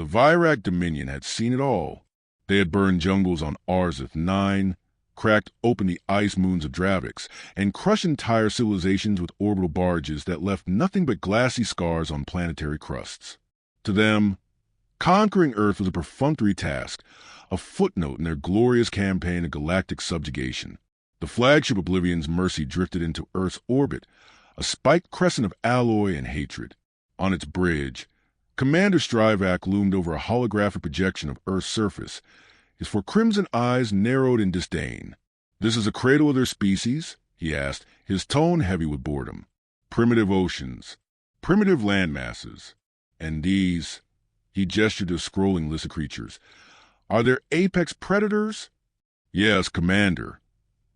The Virak Dominion had seen it all. They had burned jungles on Arzeth 9, cracked open the ice moons of Dravix, and crushed entire civilizations with orbital barges that left nothing but glassy scars on planetary crusts. To them, conquering Earth was a perfunctory task, a footnote in their glorious campaign of galactic subjugation. The flagship Oblivion's Mercy drifted into Earth's orbit, a spiked crescent of alloy and hatred. On its bridge, Commander Strivak loomed over a holographic projection of Earth's surface, his four crimson eyes narrowed in disdain. "This is a cradle of their species?" he asked, his tone heavy with boredom. "Primitive oceans, primitive land masses, and these," he gestured to a scrolling list of creatures, "are their apex predators?" "Yes, Commander,"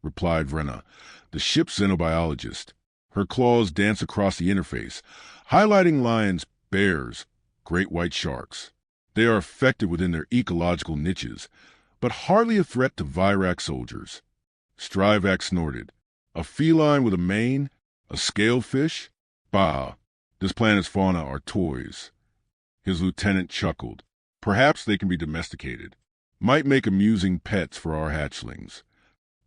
replied Vrenna, the ship's xenobiologist. Her claws danced across the interface, highlighting lions, bears, great white sharks. "They are effective within their ecological niches, but hardly a threat to Virak soldiers." Strivak snorted. "A feline with a mane? A scaled fish? Bah, this planet's fauna are toys." His lieutenant chuckled. "Perhaps they can be domesticated. Might make amusing pets for our hatchlings."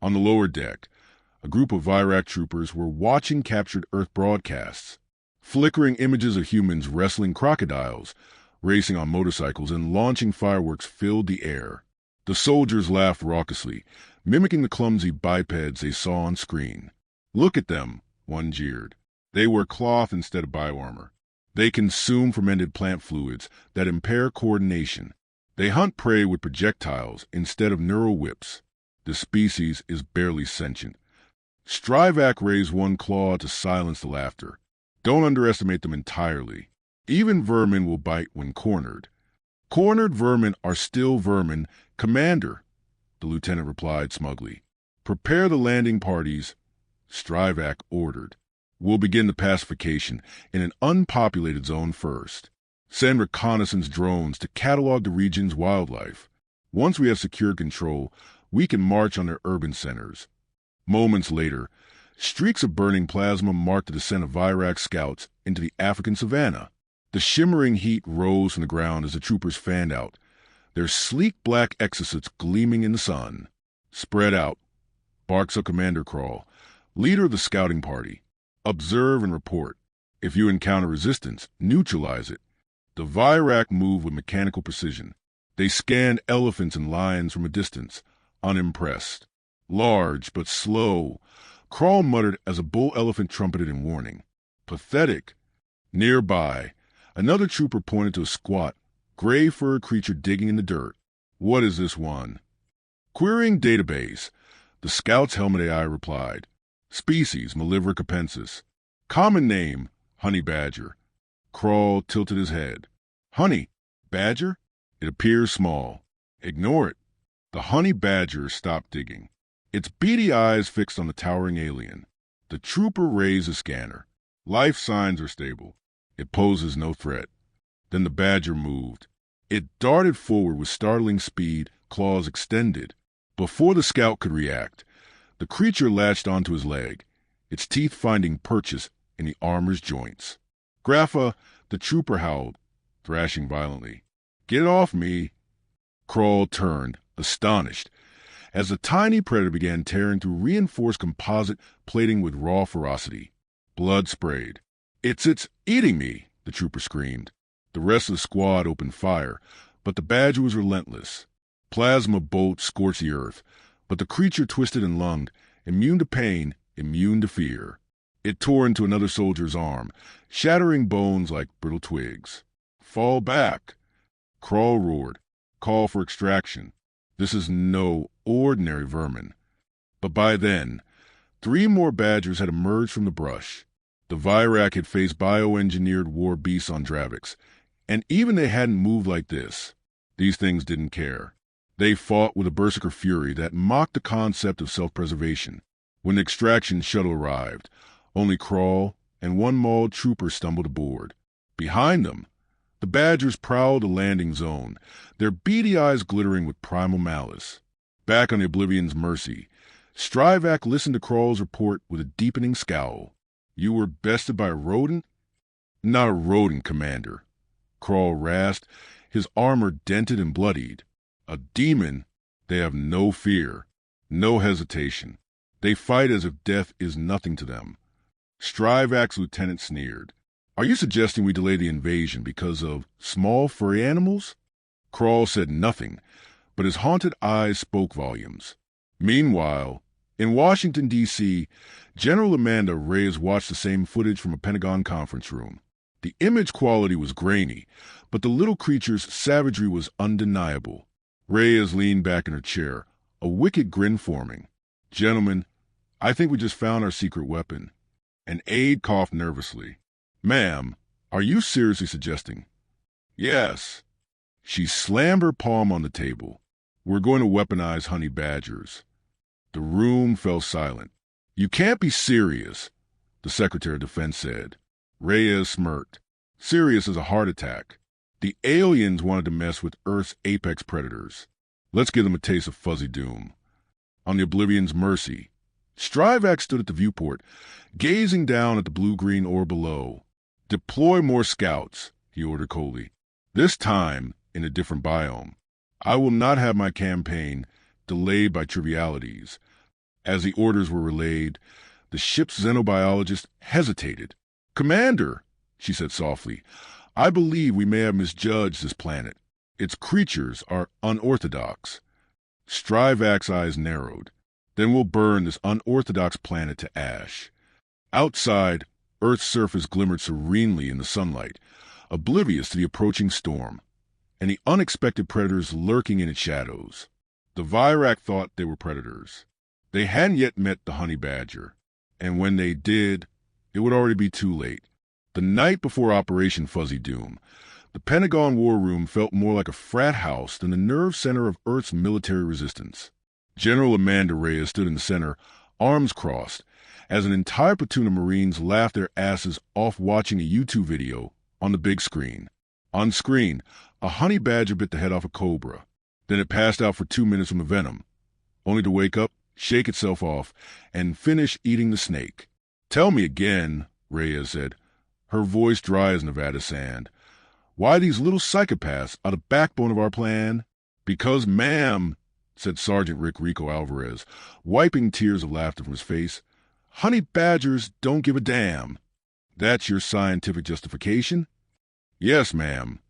On the lower deck, a group of Virak troopers were watching captured Earth broadcasts. Flickering images of humans wrestling crocodiles, racing on motorcycles, and launching fireworks filled the air. The soldiers laughed raucously, mimicking the clumsy bipeds they saw on screen. "Look at them," one jeered. "They wear cloth instead of bioarmor. They consume fermented plant fluids that impair coordination. They hunt prey with projectiles instead of neural whips. The species is barely sentient." Strivak raised one claw to silence the laughter. "Don't underestimate them entirely. Even vermin will bite when cornered." "Cornered vermin are still vermin, Commander," the lieutenant replied smugly. "Prepare the landing parties," Strivak ordered. "We'll begin the pacification in an unpopulated zone first. Send reconnaissance drones to catalog the region's wildlife. Once we have secured control, we can march on their urban centers." Moments later, streaks of burning plasma marked the descent of Virak scouts into the African savanna. The shimmering heat rose from the ground as the troopers fanned out, their sleek black exosuits gleaming in the sun. "Spread out," barks up Commander Crawl, leader of the scouting party. "Observe and report. If you encounter resistance, neutralize it." The Virak moved with mechanical precision. They scanned elephants and lions from a distance, unimpressed. "Large, but slow," Crawl muttered as a bull elephant trumpeted in warning. "Pathetic." Nearby, another trooper pointed to a squat, gray-furred creature digging in the dirt. "What is this one?" Querying database, the scout's helmet AI replied. "Species, Malivra capensis. Common name, honey badger." Crawl tilted his head. "Honey badger? It appears small. Ignore it." The honey badger stopped digging, its beady eyes fixed on the towering alien. The trooper raised a scanner. "Life signs are stable. It poses no threat." Then the badger moved. It darted forward with startling speed, claws extended. Before the scout could react, the creature latched onto his leg, its teeth finding purchase in the armor's joints. "Grapha," the trooper howled, thrashing violently. "Get off me." Crawl turned, astonished, as the tiny predator began tearing through reinforced composite plating with raw ferocity. Blood sprayed. It's eating me," the trooper screamed. The rest of the squad opened fire, but the badger was relentless. Plasma bolts scorched the earth, but the creature twisted and lunged, immune to pain, immune to fear. It tore into another soldier's arm, shattering bones like brittle twigs. "Fall back!" Crawl roared. "Call for extraction. This is no ordinary vermin." But by then, 3 more badgers had emerged from the brush. The Virak had faced bioengineered war beasts on Dravix, and even they hadn't moved like this. These things didn't care. They fought with a berserker fury that mocked the concept of self-preservation. When the extraction shuttle arrived, only Crawl and 1 mauled trooper stumbled aboard. Behind them, the badgers prowled the landing zone, their beady eyes glittering with primal malice. Back on the Oblivion's Mercy, Strivak listened to Crawl's report with a deepening scowl. "You were bested by a rodent?" "Not a rodent, Commander," Crawl rasped, his armor dented and bloodied. A demon. They have no fear, no hesitation. They fight as if death is nothing to them. Strivak's lieutenant sneered. Are you suggesting we delay the invasion because of small furry animals? Crawl said nothing, but his haunted eyes spoke volumes. Meanwhile, in Washington, D.C., General Amanda Reyes watched the same footage from a Pentagon conference room. The image quality was grainy, but the little creature's savagery was undeniable. Reyes leaned back in her chair, a wicked grin forming. Gentlemen, I think we just found our secret weapon. An aide coughed nervously. Ma'am, are you seriously suggesting? Yes. She slammed her palm on the table. We're going to weaponize honey badgers. The room fell silent. You can't be serious, the Secretary of Defense said. Reyes smirked. Serious as a heart attack. The aliens wanted to mess with Earth's apex predators. Let's give them a taste of fuzzy doom. On the Oblivion's mercy, Strivak stood at the viewport, gazing down at the blue-green orb below. Deploy more scouts, he ordered coldly. This time in a different biome. I will not have my campaign delayed by trivialities. As the orders were relayed, the ship's xenobiologist hesitated. Commander, she said softly, I believe we may have misjudged this planet. Its creatures are unorthodox. Strivak's eyes narrowed. Then we'll burn this unorthodox planet to ash. Outside, Earth's surface glimmered serenely in the sunlight, oblivious to the approaching storm, and the unexpected predators lurking in its shadows. The Virak thought they were predators. They hadn't yet met the honey badger, and when they did, it would already be too late. The night before Operation Fuzzy Doom, the Pentagon War Room felt more like a frat house than the nerve center of Earth's military resistance. General Amanda Reyes stood in the center, arms crossed, as an entire platoon of Marines laughed their asses off watching a YouTube video on the big screen. On screen, a honey badger bit the head off a cobra. Then it passed out for 2 minutes from the venom, only to wake up, shake itself off, and finish eating the snake. Tell me again, Reyes said, her voice dry as Nevada sand. Why these little psychopaths are the backbone of our plan? Because, ma'am, said Sergeant Rick Rico Alvarez, wiping tears of laughter from his face, honey badgers don't give a damn. That's your scientific justification? Yes, ma'am.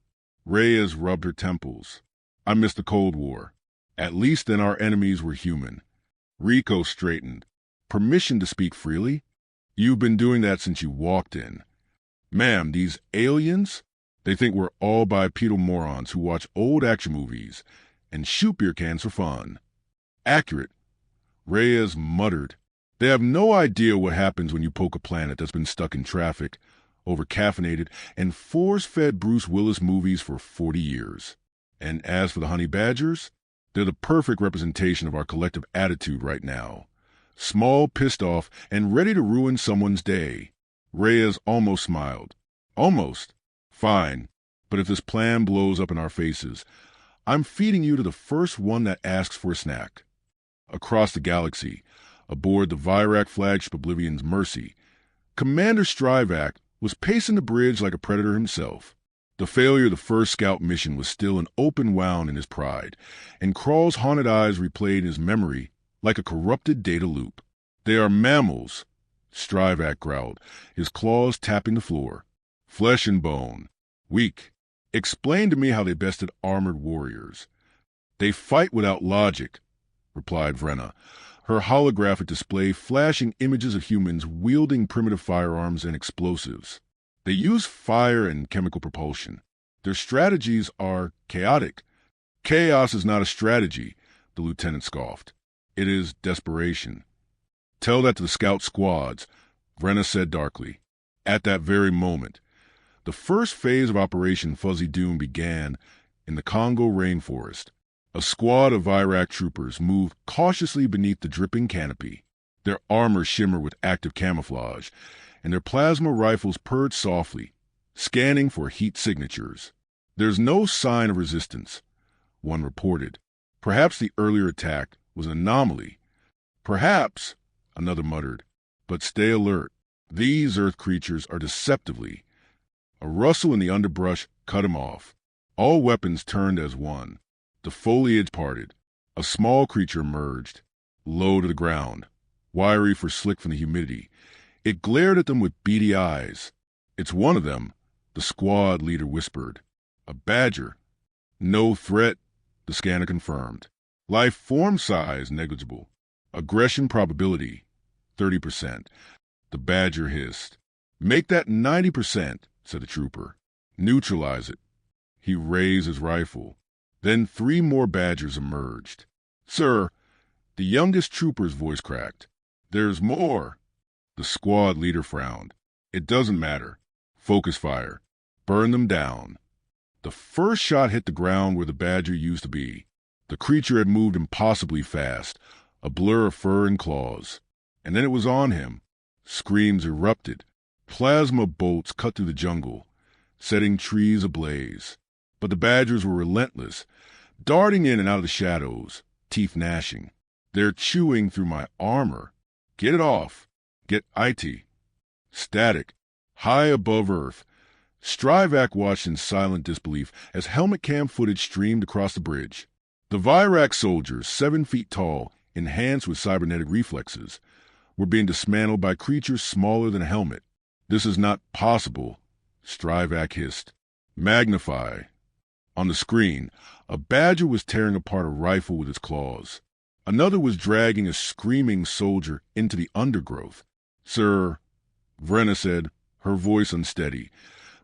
Reyes rubbed her temples. I miss the Cold War. At least then our enemies were human. Rico straightened. Permission to speak freely? You've been doing that since you walked in. Ma'am, these aliens? They think we're all bipedal morons who watch old action movies and shoot beer cans for fun. Accurate. Reyes muttered. They have no idea what happens when you poke a planet that's been stuck in traffic, over-caffeinated, and force-fed Bruce Willis movies for 40 years. And as for the honey badgers, they're the perfect representation of our collective attitude right now. Small, pissed off, and ready to ruin someone's day. Reyes almost smiled. Almost. Fine. But if this plan blows up in our faces, I'm feeding you to the first one that asks for a snack. Across the galaxy, aboard the Virak flagship Oblivion's Mercy, Commander Strivak was pacing the bridge like a predator himself. The failure of the first scout mission was still an open wound in his pride, and Crawl's haunted eyes replayed in his memory like a corrupted data loop. They are mammals, Strivak growled, his claws tapping the floor. Flesh and bone. Weak. Explain to me how they bested armored warriors. They fight without logic, replied Vrenna, her holographic display flashing images of humans wielding primitive firearms and explosives. They use fire and chemical propulsion. Their strategies are chaotic. Chaos is not a strategy, the lieutenant scoffed. It is desperation. Tell that to the scout squads, Vrenna said darkly. At that very moment, the first phase of Operation Fuzzy Doom began in the Congo rainforest. A squad of Virak troopers moved cautiously beneath the dripping canopy. Their armor shimmered with active camouflage, and their plasma rifles purred softly, scanning for heat signatures. There's no sign of resistance, one reported. Perhaps the earlier attack was an anomaly. Perhaps, another muttered, but stay alert. These Earth creatures are deceptively. A rustle in the underbrush cut him off. All weapons turned as one. The foliage parted. A small creature emerged, low to the ground, wiry for slick from the humidity. It glared at them with beady eyes. "It's one of them," the squad leader whispered. "A badger." "No threat," the scanner confirmed. "Life form size negligible. Aggression probability 30%. The badger hissed. "Make that 90%, said the trooper. "Neutralize it." He raised his rifle. Then 3 more badgers emerged. "Sir," the youngest trooper's voice cracked. "There's more." The squad leader frowned. "It doesn't matter. Focus fire. Burn them down." The first shot hit the ground where the badger used to be. The creature had moved impossibly fast, a blur of fur and claws. And then it was on him. Screams erupted. Plasma bolts cut through the jungle, setting trees ablaze. But the badgers were relentless, darting in and out of the shadows, teeth gnashing. "They're chewing through my armor. Get it off. Get IT." Static, high above Earth. Strivac watched in silent disbelief as helmet cam footage streamed across the bridge. The Virac soldiers, 7 feet tall, enhanced with cybernetic reflexes, were being dismantled by creatures smaller than a helmet. "This is not possible," Strivac hissed. "Magnify." On the screen, a badger was tearing apart a rifle with its claws. Another was dragging a screaming soldier into the undergrowth. "Sir," Vrenna said, her voice unsteady,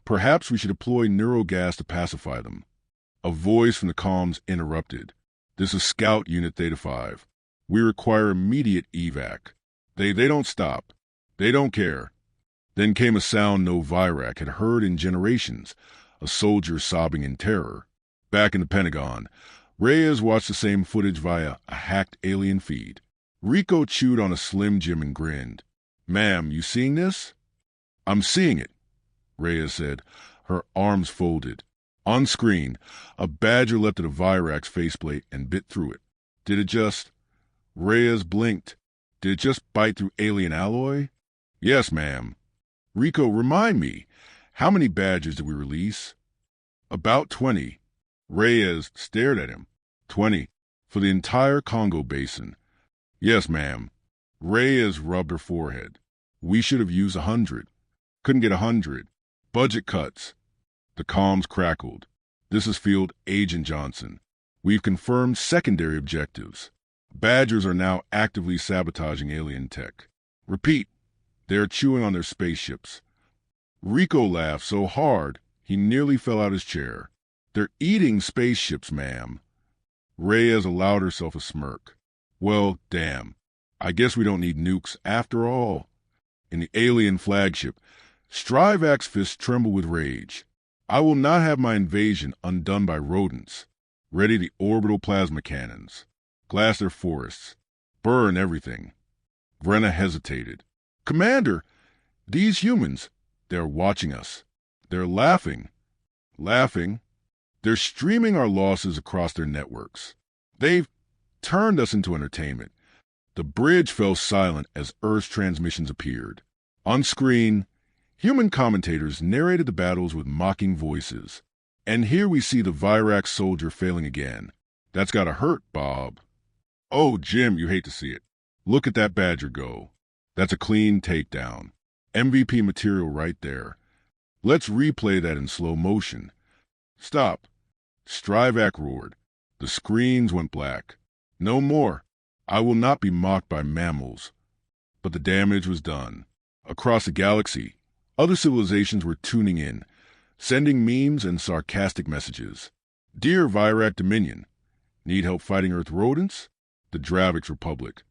"perhaps we should deploy neurogas to pacify them." A voice from the comms interrupted. "This is Scout Unit Theta 5. We require immediate evac. They don't stop. They don't care." Then came a sound no Virac had heard in generations, a soldier sobbing in terror. Back in the Pentagon, Reyes watched the same footage via a hacked alien feed. Rico chewed on a Slim Jim and grinned. "Ma'am, you seeing this?" "I'm seeing it," Reyes said, her arms folded. On screen, a badger leapt at a Virac's faceplate and bit through it. Did it just... Reyes blinked. "Did it just bite through alien alloy?" "Yes, ma'am." "Rico, remind me, how many badgers did we release?" "About 20. Reyes stared at him. 20. For the entire Congo basin." "Yes, ma'am." Reyes rubbed her forehead. "We should have used 100. Couldn't get 100. Budget cuts." The comms crackled. "This is Field Agent Johnson. We've confirmed secondary objectives. Badgers are now actively sabotaging alien tech. Repeat, they're chewing on their spaceships." Rico laughed so hard he nearly fell out his chair. "They're eating spaceships, ma'am." Reyes allowed herself a smirk. "Well, damn. I guess we don't need nukes after all." In the alien flagship, Strivac's fists trembled with rage. "I will not have my invasion undone by rodents. Ready the orbital plasma cannons. Glass their forests. Burn everything." Vrenna hesitated. "Commander, these humans, they're watching us. They're laughing." "Laughing?" "They're streaming our losses across their networks. They've turned us into entertainment." The bridge fell silent as Earth's transmissions appeared. On screen, human commentators narrated the battles with mocking voices. "And here we see the Virac soldier failing again. That's gotta hurt, Bob." "Oh, Jim, you hate to see it. Look at that badger go. That's a clean takedown. MVP material right there. Let's replay that in slow motion." "Stop." Strivac roared. The screens went black. "No more. I will not be mocked by mammals." But the damage was done. Across the galaxy, other civilizations were tuning in, sending memes and sarcastic messages. "Dear Virac Dominion, need help fighting Earth rodents? The Dravix Republic.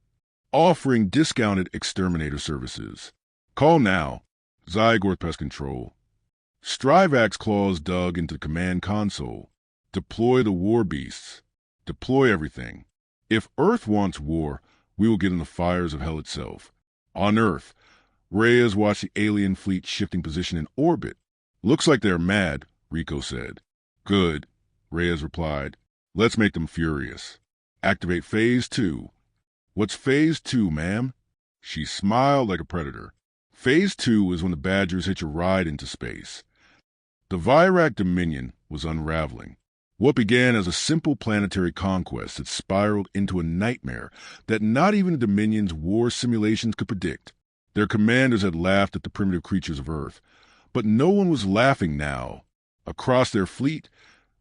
Offering discounted exterminator services. Call now. Zygorth Pest Control." Strivac's claws dug into the command console. "Deploy the war beasts. Deploy everything. If Earth wants war, we will get in the fires of hell itself." On Earth, Reyes watched the alien fleet shifting position in orbit. "Looks like they're mad," Rico said. "Good," Reyes replied. "Let's make them furious. Activate Phase 2. "What's Phase 2, ma'am?" She smiled like a predator. "Phase 2 is when the Badgers hitch a ride into space. The Virak Dominion was unraveling. What began as a simple planetary conquest had spiraled into a nightmare that not even the Dominion's war simulations could predict. Their commanders had laughed at the primitive creatures of Earth, but no one was laughing now. Across their fleet,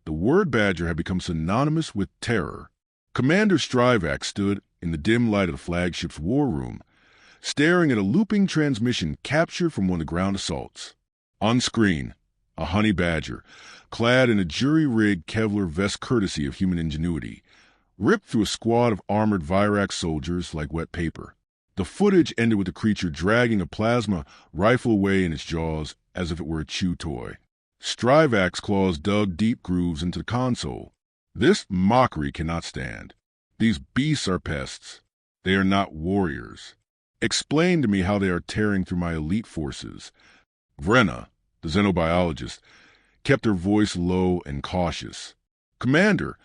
the word badger had become synonymous with terror. Commander Strivak stood in the dim light of the flagship's war room, staring at a looping transmission captured from one of the ground assaults. On screen, a honey badger, clad in a jury-rigged Kevlar vest courtesy of human ingenuity, ripped through a squad of armored Virak soldiers like wet paper. The footage ended with the creature dragging a plasma rifle away in its jaws as if it were a chew toy. Strivak's claws dug deep grooves into the console. This mockery cannot stand. These beasts are pests. They are not warriors. Explain to me how they are tearing through my elite forces. Vrenna, the xenobiologist, kept her voice low and cautious. Commander,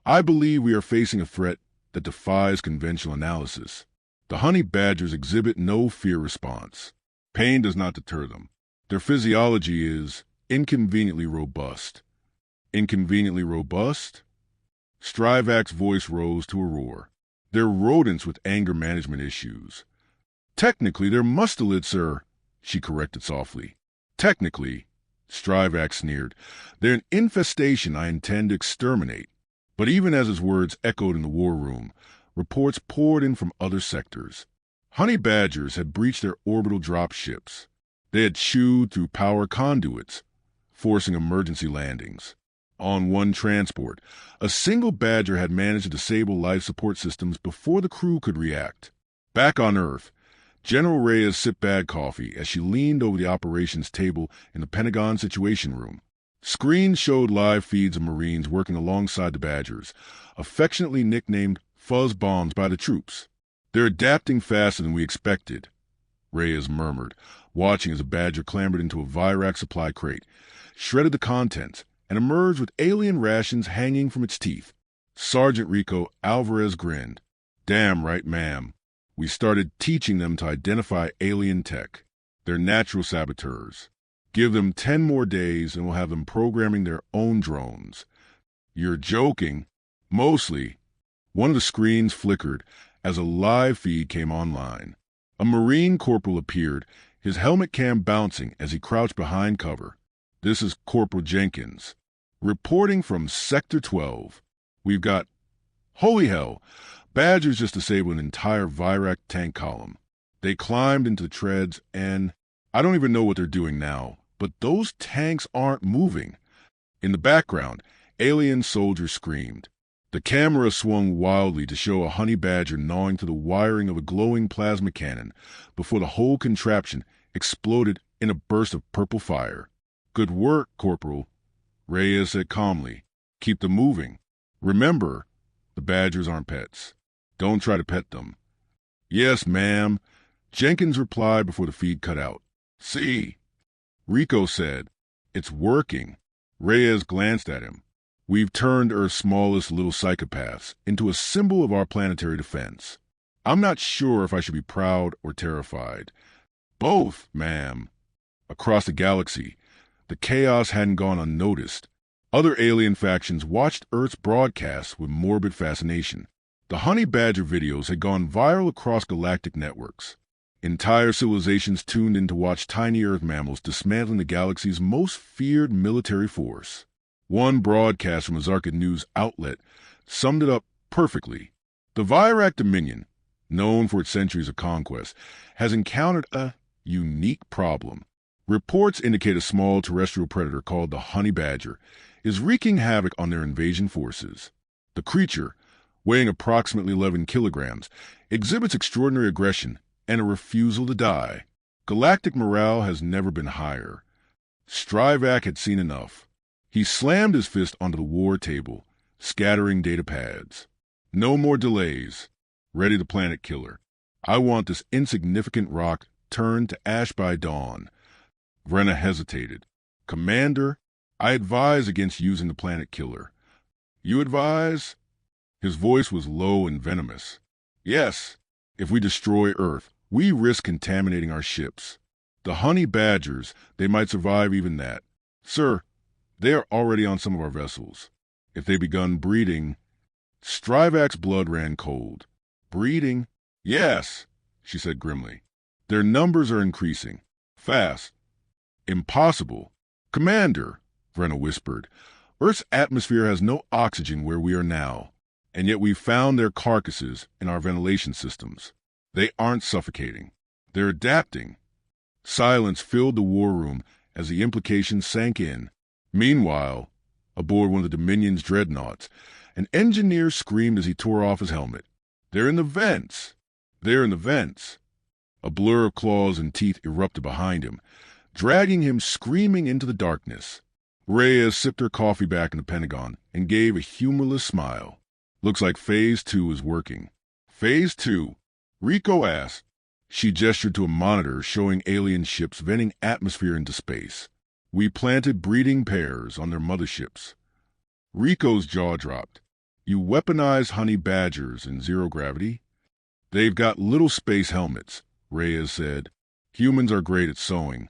I believe we are facing a threat that defies conventional analysis. The honey badgers exhibit no fear response. Pain does not deter them. Their physiology is inconveniently robust. Inconveniently robust? Strivak's voice rose to a roar. They're rodents with anger management issues. Technically, they're mustelids, sir, she corrected softly. Technically, Strivak sneered, they're an infestation I intend to exterminate. But even as his words echoed in the war room, reports poured in from other sectors. Honey badgers had breached their orbital drop ships. They had chewed through power conduits, forcing emergency landings. On one transport, a single badger had managed to disable life support systems before the crew could react. Back on Earth, General Reyes sipped bad coffee as she leaned over the operations table in the Pentagon Situation Room. Screens showed live feeds of Marines working alongside the Badgers, affectionately nicknamed fuzz bombs by the troops. They're adapting faster than we expected, Reyes murmured, watching as a Badger clambered into a Virak supply crate, shredded the contents, and emerged with alien rations hanging from its teeth. Sergeant Rico Alvarez grinned. Damn right, ma'am. We started teaching them to identify alien tech. They're natural saboteurs. Give them 10 more days and we'll have them programming their own drones. You're joking. Mostly. One of the screens flickered as a live feed came online. A Marine corporal appeared, his helmet cam bouncing as he crouched behind cover. This is Corporal Jenkins. Reporting from Sector 12. We've got... Holy hell! Badgers just disabled an entire Virak tank column. They climbed into the treads and... I don't even know what they're doing now, but those tanks aren't moving. In the background, alien soldiers screamed. The camera swung wildly to show a honey badger gnawing to the wiring of a glowing plasma cannon before the whole contraption exploded in a burst of purple fire. Good work, Corporal, Reyes said calmly. Keep them moving. Remember, the badgers aren't pets. Don't try to pet them. Yes, ma'am, Jenkins replied before the feed cut out. See, Rico said. It's working. Reyes glanced at him. We've turned Earth's smallest little psychopaths into a symbol of our planetary defense. I'm not sure if I should be proud or terrified. Both, ma'am. Across the galaxy, the chaos hadn't gone unnoticed. Other alien factions watched Earth's broadcasts with morbid fascination. The honey badger videos had gone viral across galactic networks. Entire civilizations tuned in to watch tiny Earth mammals dismantling the galaxy's most feared military force. One broadcast from a Zarkid news outlet summed it up perfectly. The Virak Dominion, known for its centuries of conquest, has encountered a unique problem. Reports indicate a small terrestrial predator called the honey badger is wreaking havoc on their invasion forces. The creature, weighing approximately 11 kilograms, exhibits extraordinary aggression and a refusal to die. Galactic morale has never been higher. Strivak had seen enough. He slammed his fist onto the war table, scattering data pads. No more delays. Ready the planet killer. I want this insignificant rock turned to ash by dawn. Vrenna hesitated. Commander, I advise against using the planet killer. You advise? His voice was low and venomous. Yes, if we destroy Earth, we risk contaminating our ships. The honey badgers, they might survive even that. Sir, They are already on some of our vessels. If they begun breeding, Strivak's blood ran cold. Breeding? Yes, she said grimly. Their numbers are increasing. Fast. Impossible. Commander, Vrenna whispered, Earth's atmosphere has no oxygen where we are now, and yet we found their carcasses in our ventilation systems. They aren't suffocating. They're adapting. Silence filled the war room as the implications sank in. Meanwhile, aboard one of the Dominion's dreadnoughts, an engineer screamed as he tore off his helmet. They're in the vents! They're in the vents! A blur of claws and teeth erupted behind him, dragging him screaming into the darkness. Reyes sipped her coffee back in the Pentagon and gave a humorless smile. Looks like Phase 2 is working. Phase 2? Rico asked. She gestured to a monitor showing alien ships venting atmosphere into space. We planted breeding pairs on their motherships. Rico's jaw dropped. You weaponized honey badgers in zero gravity? They've got little space helmets, Reyes said. Humans are great at sewing.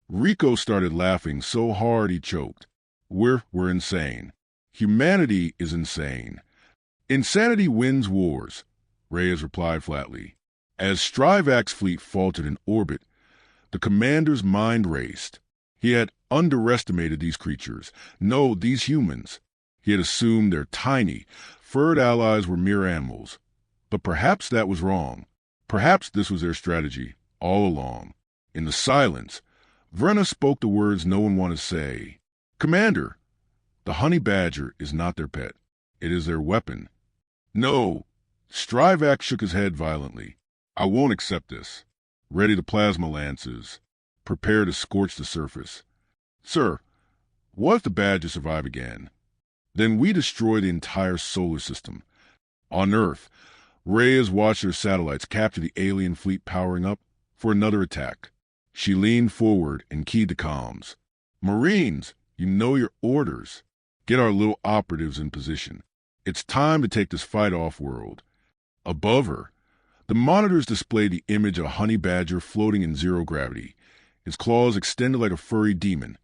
Rico started laughing so hard he choked. We're insane. Humanity is insane. Insanity wins wars, Reyes replied flatly. As Strivak's fleet faltered in orbit, the commander's mind raced. He had underestimated these creatures. No, these humans. He had assumed their tiny, furred allies were mere animals. But perhaps that was wrong. Perhaps this was their strategy, all along. In the silence, Vrenna spoke the words no one wanted to say. Commander, the honey badger is not their pet. It is their weapon. No. Strivak shook his head violently. I won't accept this. Ready the plasma lances. Prepare to scorch the surface. Sir, what if the badger survive again? Then we destroy the entire solar system. On Earth, Reyes watched her satellites capture the alien fleet powering up for another attack. She leaned forward and keyed the comms. Marines, you know your orders. Get our little operatives in position. It's time to take this fight off-world. Above her, the monitors displayed the image of a honey badger floating in zero gravity, its claws extended like a furry demon,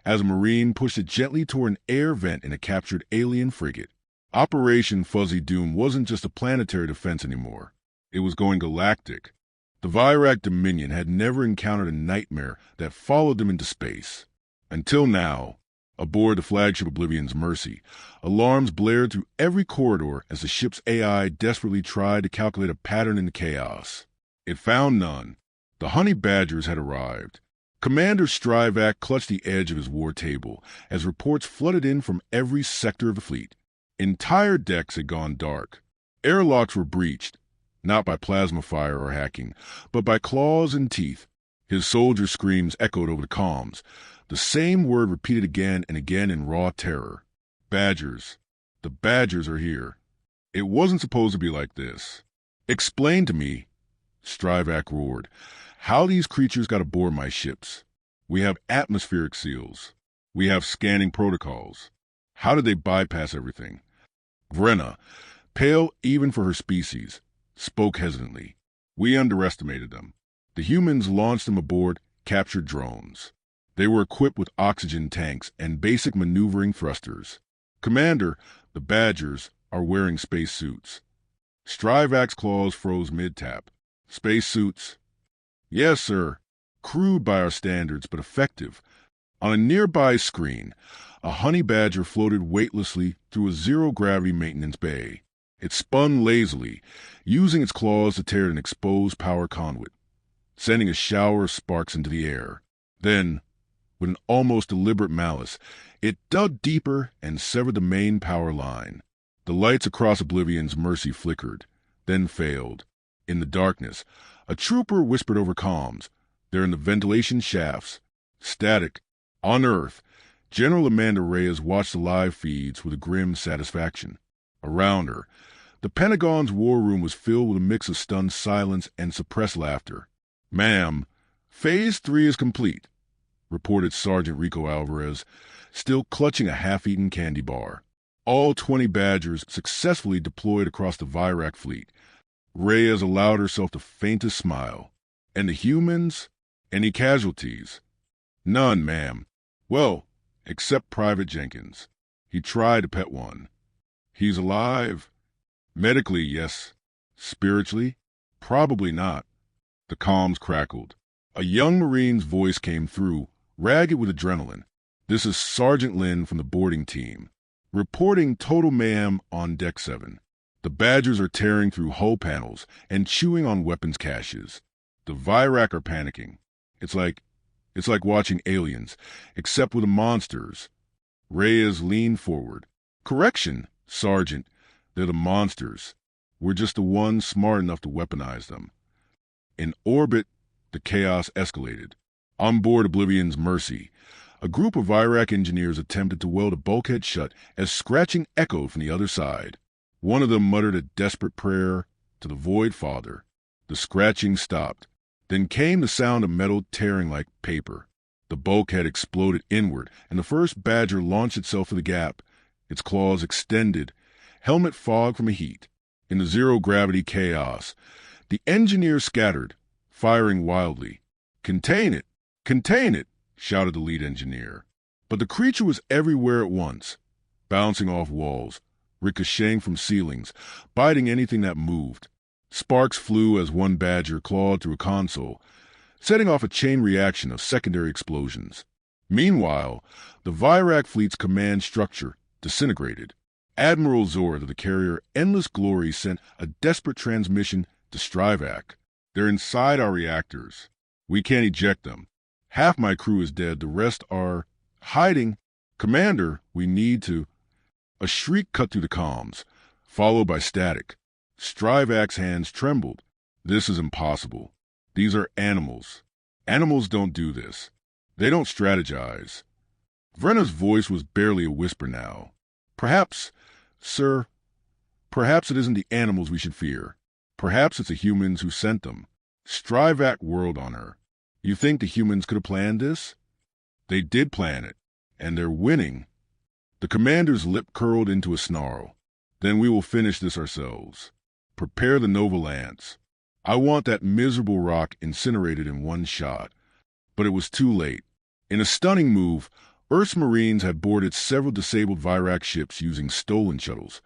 as a Marine pushed it gently toward an air vent in a captured alien frigate. Operation Fuzzy Doom wasn't just a planetary defense anymore. It was going galactic. The Virak Dominion had never encountered a nightmare that followed them into space. Until now, aboard the flagship Oblivion's Mercy, alarms blared through every corridor as the ship's AI desperately tried to calculate a pattern in the chaos. It found none. The honey badgers had arrived. Commander Strivak clutched the edge of his war table as reports flooded in from every sector of the fleet. Entire decks had gone dark. Airlocks were breached, not by plasma fire or hacking, but by claws and teeth. His soldier screams echoed over the comms, the same word repeated again and again in raw terror. Badgers. The badgers are here. It wasn't supposed to be like this. Explain to me, Strivak roared, how these creatures got aboard my ships. We have atmospheric seals. We have scanning protocols. How did they bypass everything? Vrenna, pale even for her species, spoke hesitantly. We underestimated them. The humans launched them aboard captured drones. They were equipped with oxygen tanks and basic maneuvering thrusters. Commander, the Badgers are wearing space suits. Strivak's claws froze mid-tap. Space suits? Yes, sir. Crude by our standards, but effective. On a nearby screen, a honey badger floated weightlessly through a zero-gravity maintenance bay. It spun lazily, using its claws to tear an exposed power conduit, sending a shower of sparks into the air. Then, with an almost deliberate malice, it dug deeper and severed the main power line. The lights across Oblivion's Mercy flickered, then failed. In the darkness, a trooper whispered over comms. They're in the ventilation shafts. Static. On Earth, General Amanda Reyes watched the live feeds with a grim satisfaction. Around her, the Pentagon's war room was filled with a mix of stunned silence and suppressed laughter. Ma'am, Phase 3 is complete, reported Sergeant Rico Alvarez, still clutching a half-eaten candy bar. All 20 Badgers successfully deployed across the Virak fleet. Reyes allowed herself the faintest smile. And the humans? Any casualties? None, ma'am. Well, except Private Jenkins. He tried to pet one. He's alive. Medically, yes. Spiritually, probably not. The comms crackled. A young Marine's voice came through, ragged with adrenaline. This is Sergeant Lin from the boarding team, reporting total mayhem on Deck 7. The Badgers are tearing through hull panels and chewing on weapons caches. The Virak are panicking. It's like watching Aliens, except with the monsters. Reyes leaned forward. Correction, Sergeant. They're the monsters. We're just the ones smart enough to weaponize them. In orbit, the chaos escalated. On board Oblivion's Mercy, a group of Virak engineers attempted to weld a bulkhead shut as scratching echoed from the other side. One of them muttered a desperate prayer to the Void Father. The scratching stopped. Then came the sound of metal tearing like paper. The bulkhead exploded inward, and the first Badger launched itself for the gap, its claws extended, helmet fogged from the heat. In the zero-gravity chaos, the engineers scattered, firing wildly. "Contain it! Contain it!" shouted the lead engineer. But the creature was everywhere at once, bouncing off walls, ricocheting from ceilings, biting anything that moved. Sparks flew as one Badger clawed through a console, setting off a chain reaction of secondary explosions. Meanwhile, the Virak fleet's command structure disintegrated. Admiral Zord of the carrier Endless Glory sent a desperate transmission to Strivak. "They're inside our reactors. We can't eject them. Half my crew is dead. The rest are hiding. Commander, we need to—" A shriek cut through the comms, followed by static. Strivak's hands trembled. "This is impossible. These are animals. Animals don't do this. They don't strategize." Vrenna's voice was barely a whisper now. "Perhaps, sir, perhaps it isn't the animals we should fear. Perhaps it's the humans who sent them." Strivak whirled on her. "You think the humans could have planned this?" "They did plan it, and they're winning." The commander's lip curled into a snarl. "Then we will finish this ourselves. Prepare the Nova Lance. I want that miserable rock incinerated in one shot." But it was too late. In a stunning move, Earth's Marines had boarded several disabled Virak ships using stolen shuttles,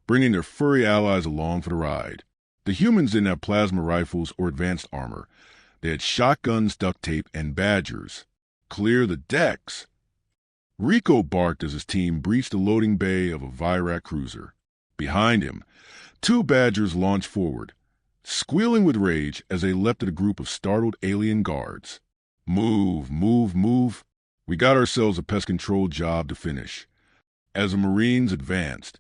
bringing their furry allies along for the ride. The humans didn't have plasma rifles or advanced armor. They had shotguns, duct tape, and Badgers. "Clear the decks." Rico barked as his team breached the loading bay of a Virak cruiser. Behind him, two Badgers launched forward, squealing with rage as they leapt at a group of startled alien guards. "Move, move, move. We got ourselves a pest control job to finish." As the Marines advanced,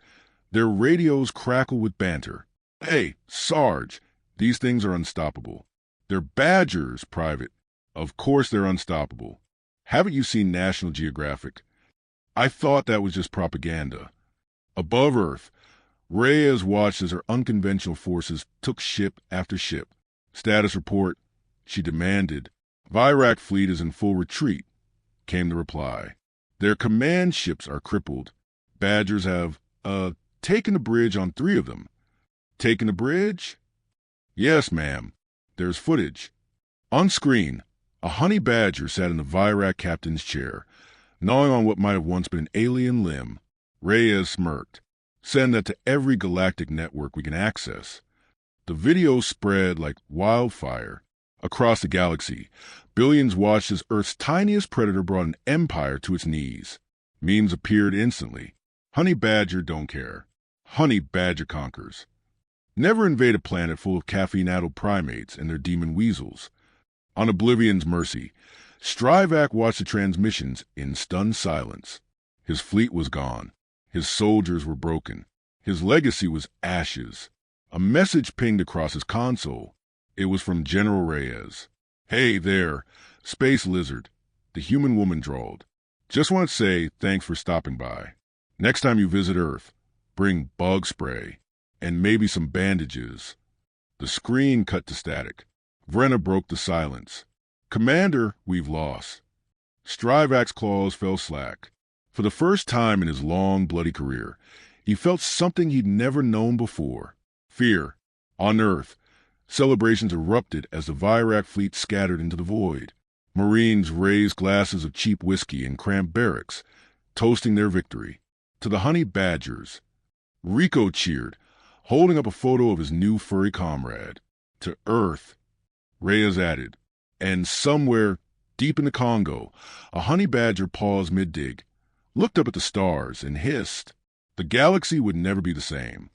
their radios crackled with banter. "Hey, Sarge, these things are unstoppable." "They're Badgers, Private." "Of course they're unstoppable. Haven't you seen National Geographic?" "I thought that was just propaganda." Above Earth, Reyes watched as her unconventional forces took ship after ship. "Status report," she demanded. "Virak fleet is in full retreat," came the reply. "Their command ships are crippled. Badgers have, taken the bridge on 3 of them." "Taken the bridge?" "Yes, ma'am. There's footage." On screen, a honey badger sat in the Virak captain's chair, gnawing on what might have once been an alien limb. Reyes smirked. "Send that to every galactic network we can access." The video spread like wildfire. Across the galaxy, billions watched as Earth's tiniest predator brought an empire to its knees. Memes appeared instantly. "Honey badger don't care. Honey badger conquers." Never invade a planet full of caffeine-addled primates and their demon weasels. On Oblivion's Mercy, Strivak watched the transmissions in stunned silence. His fleet was gone. His soldiers were broken. His legacy was ashes. A message pinged across his console. It was from General Reyes. "Hey there, Space Lizard," the human woman drawled. "Just want to say thanks for stopping by. Next time you visit Earth, bring bug spray and maybe some bandages." The screen cut to static. Vrenna broke the silence. "Commander, we've lost." Strivak's claws fell slack. For the first time in his long, bloody career, he felt something he'd never known before. Fear. On Earth, celebrations erupted as the Virak fleet scattered into the void. Marines raised glasses of cheap whiskey in cramped barracks, toasting their victory. To the honey badgers, Rico cheered, holding up a photo of his new furry comrade. To Earth, Reyes added, and somewhere deep in the Congo, a honey badger paused mid-dig, looked up at the stars, and hissed. The galaxy would never be the same.